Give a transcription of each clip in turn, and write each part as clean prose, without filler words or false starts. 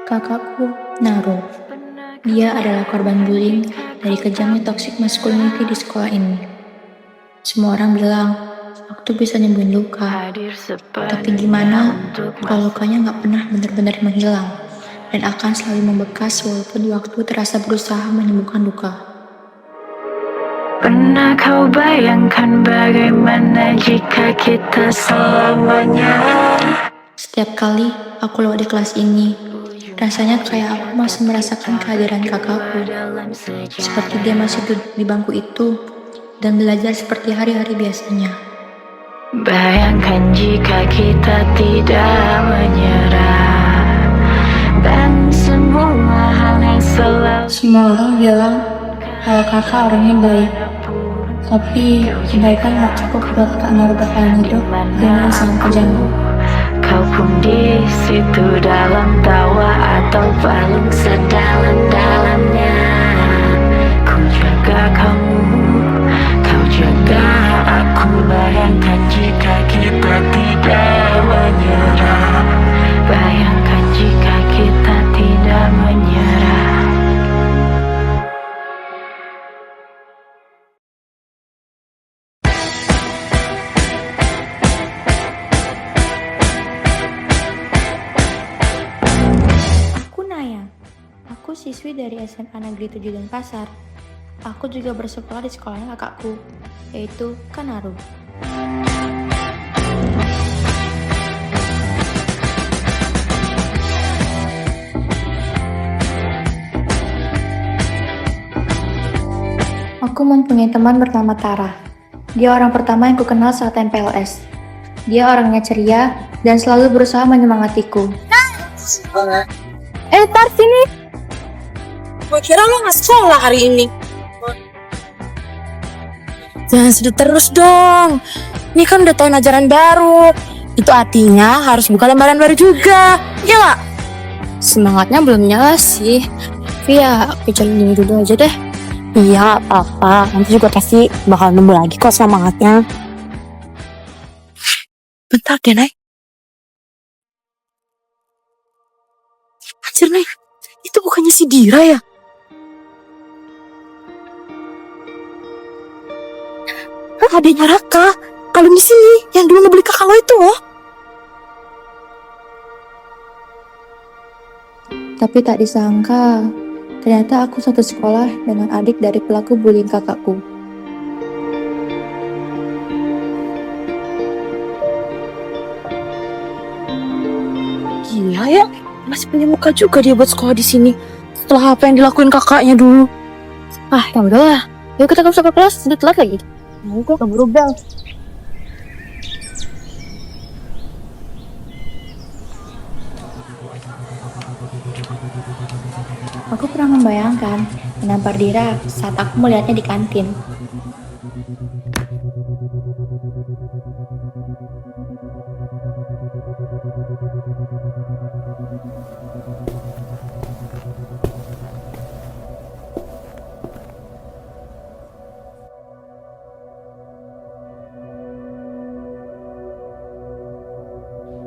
Kakakku, Naro. Dia adalah korban bullying dari kejamnya toxic masculinity di sekolah ini. Semua orang bilang, aku tuh bisa nyembuhin luka. Tapi gimana kalau lukanya gak pernah benar-benar menghilang dan akan selalu membekas walaupun waktu terasa berusaha menyembuhkan luka. Pernah kau bayangkan bagaimana jika kita selamanya? Setiap kali aku lewat di kelas ini, rasanya kayak aku masih merasakan kehadiran kakakku. Seperti dia masih duduk di bangku itu dan belajar seperti hari-hari biasanya. Bayangkan jika kita tidak menyerah dan semua hal yang selalu. Semua orang bilang kalau kakak orangnya baik, tapi kebaikan gak cukup buat Kak Naro bertahan hidup dengan sangat kejam. Kau pun di situ dalam tawa atau paling sedalam-dalamnya. Ku jaga kamu, kau jaga aku. Bayangkan jika kita tidak menyerah. Bayangkan jika kita tidak menyerah. Aku siswi dari SMA Negeri 7 Denpasar. Aku juga bersekolah di sekolahnya kakakku, yaitu Kak Naro. Aku mempunyai teman bernama Tara. Dia orang pertama yang kukenal saat MPLS. Dia orangnya ceria dan selalu berusaha menyemangatiku. Tar sini. Gue kira lo gak sekolah hari ini. Jangan sedih terus dong. Ini kan udah tahun ajaran baru. Itu artinya harus buka lembaran baru juga. Iya gak? Semangatnya belum nyala sih. Tapi ya aku jalanin dulu aja deh. Iya gak apa-apa. Nanti juga pasti bakal nemu lagi kok semangatnya. Bentar deh Nay. Anjir Nay, itu bukannya si Dira ya? Adanya Raka, kalau di sini yang dulu ngebeli kakak lo itu loh. Tapi tak disangka, ternyata aku satu sekolah dengan adik dari pelaku bullying kakakku. Gila ya, masih punya muka juga dia buat sekolah di sini. Setelah apa yang dilakuin kakaknya dulu. Ah, ya udahlah. Yuk kita ke kelas, udah telat lagi. Mau kok keburu bel. Aku pernah membayangkan menampar Dira saat aku melihatnya di kantin.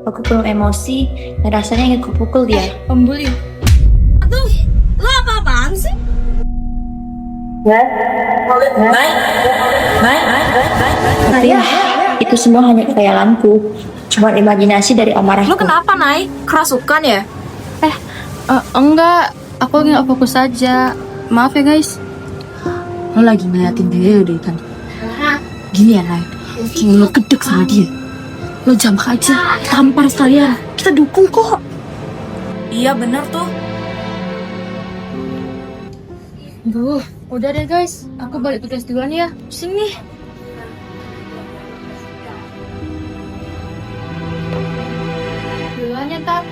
Aku penuh emosi dan rasanya ingin kupukul dia. Pembuli. Aduh, lo apa-apaan sih? Ya, itu semua hanya khayalanku. Cuma imajinasi dari amarahku. Lo kenapa, Nay? Kerasukan ya? Enggak, aku lagi gak fokus aja. Maaf ya guys. Lo lagi ngeliatin dia deh kan? Gini ya, Nay. Kayak lo gedek sama dia. Lo jambak aja, tampar sekalian. Kita dukung kok. Iya bener tuh. Duh, udah deh guys. Aku balik tugas duluan ya. Sini. Duluan ya, Tat.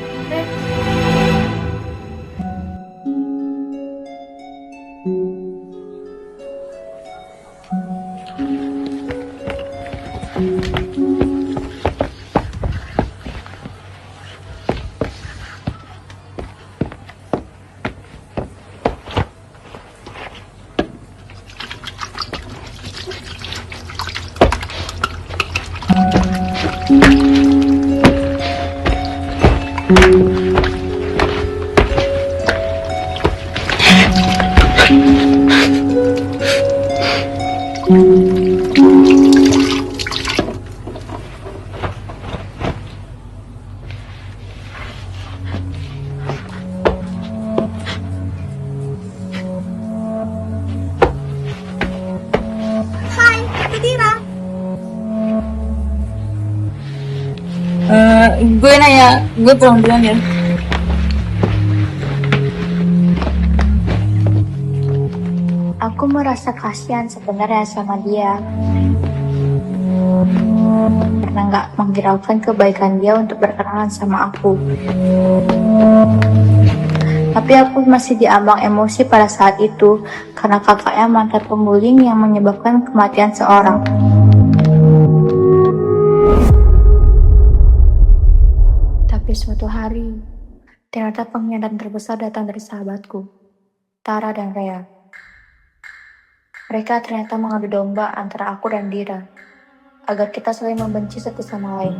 Gue nanya, gue pulang duluan ya. Aku merasa kasihan sebenarnya sama dia. Karena nggak menghiraukan kebaikan dia untuk berkenalan sama aku. Tapi aku masih diambang emosi pada saat itu karena kakaknya mantan pembuling yang menyebabkan kematian seorang. Tapi suatu hari, ternyata pengkhianatan terbesar datang dari sahabatku, Tara dan Rea. Mereka ternyata mengadu domba antara aku dan Dira, agar kita saling membenci satu sama lain.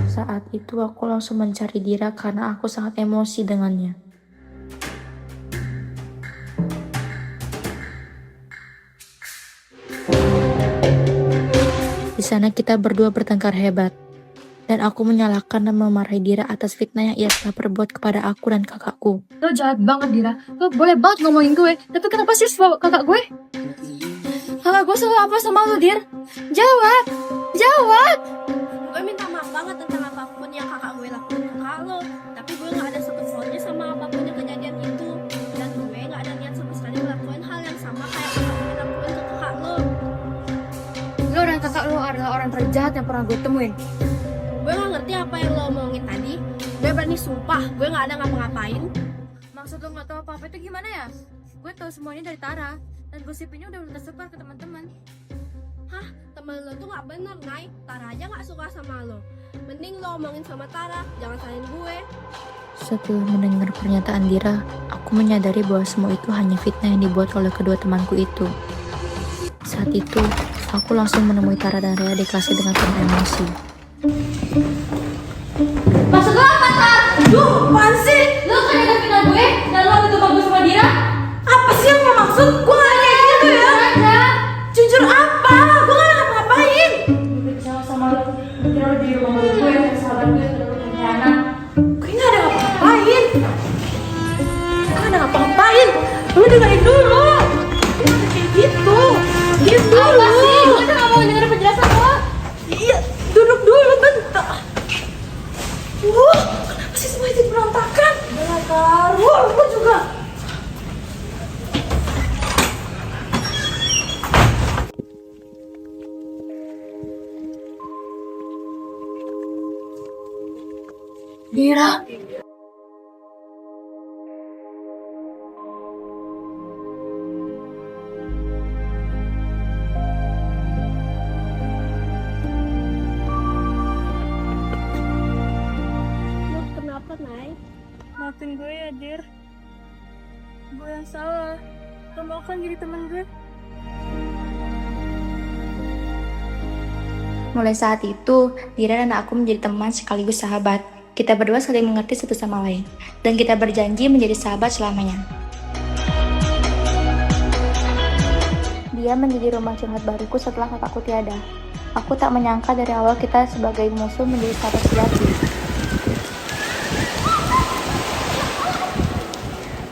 Saat itu aku langsung mencari Dira karena aku sangat emosi dengannya. Di sana kita berdua bertengkar hebat, dan aku menyalahkan dan memarahi Dira atas fitnah yang ia telah perbuat kepada aku dan kakakku. Lo jahat banget, Dira. Lo boleh banget ngomongin gue. Tapi kenapa sih bawa kakak gue? Kakak gue salah apa sama lo, Dir? Jawab! Jawab! Gue minta maaf banget tentang apapun yang kakak gue lakuin ke kakak lo. Tapi gue gak ada satu faultnya sama apapun yang kejadian itu. Dan gue gak ada niat sama sekali ngelakuin hal yang sama kayak kakak gue lakuin ke kakak lo. Lo dan kakak lo adalah orang terjahat yang pernah gue temuin. Gue gak ngerti apa yang lo omongin tadi. Gue berani sumpah, gue gak ada ngapa-ngapain. Maksud lo gak tahu apa-apa itu gimana ya? Gue tahu semuanya dari Tara. Dan gosip ini udah tersebar ke teman-teman. Hah? Temen lo tuh gak bener, Nay. Tara aja gak suka sama lo. Mending lo omongin sama Tara, jangan salahin gue. Setelah mendengar pernyataan Dira, aku menyadari bahwa semua itu hanya fitnah yang dibuat oleh kedua temanku itu. Saat itu, aku langsung menemui Tara dan Rea di kelasnya dengan penuh emosi. Maksud lo apa, Tar? Duh, apaan sih? Lo kan ada final gue dan lo itu bagus sama Dira? Apa sih yang lo maksud? Gue gak kayak gitu ya. Jujur apa? Gue gak ngapa-ngapain. Gue kecewa sama lo. Kira lo di rumah gue dan sahabat gue terlalu pengkhianat. Gue gak ada ngapa-ngapain. Gue gak ada ngapa-ngapain. Lu dengerin dulu. Gue gak kayak gitu. Diam dulu. Apa sih? Gue udah gak mau denger penjelasan lo. Iya, duduk dulu bentar. Kenapa sih semua itu berantakan? Udah karuan, gue juga. Dira. Lo kenapa, Nay? Maafin gue ya, Dir. Gue yang salah. Kamu kan jadi teman gue. Mulai saat itu, Dira dan aku menjadi teman sekaligus sahabat. Kita berdua saling mengerti satu sama lain, dan kita berjanji menjadi sahabat selamanya. Dia menjadi rumah curhat baruku setelah kakakku tiada. Aku tak menyangka dari awal kita sebagai musuh menjadi sahabat sejati.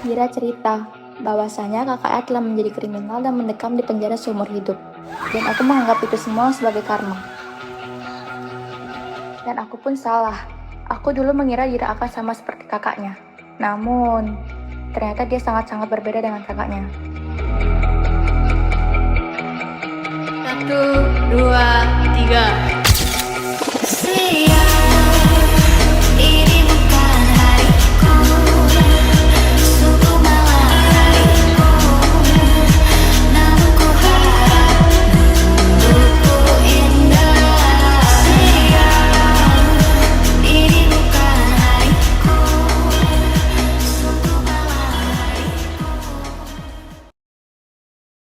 Dira cerita bahwasanya kakaknya telah menjadi kriminal dan mendekam di penjara seumur hidup. Dan aku menganggap itu semua sebagai karma. Dan aku pun salah. Aku dulu mengira Dira akan sama seperti kakaknya. Namun, ternyata dia sangat-sangat berbeda dengan kakaknya. 1, 2, 3.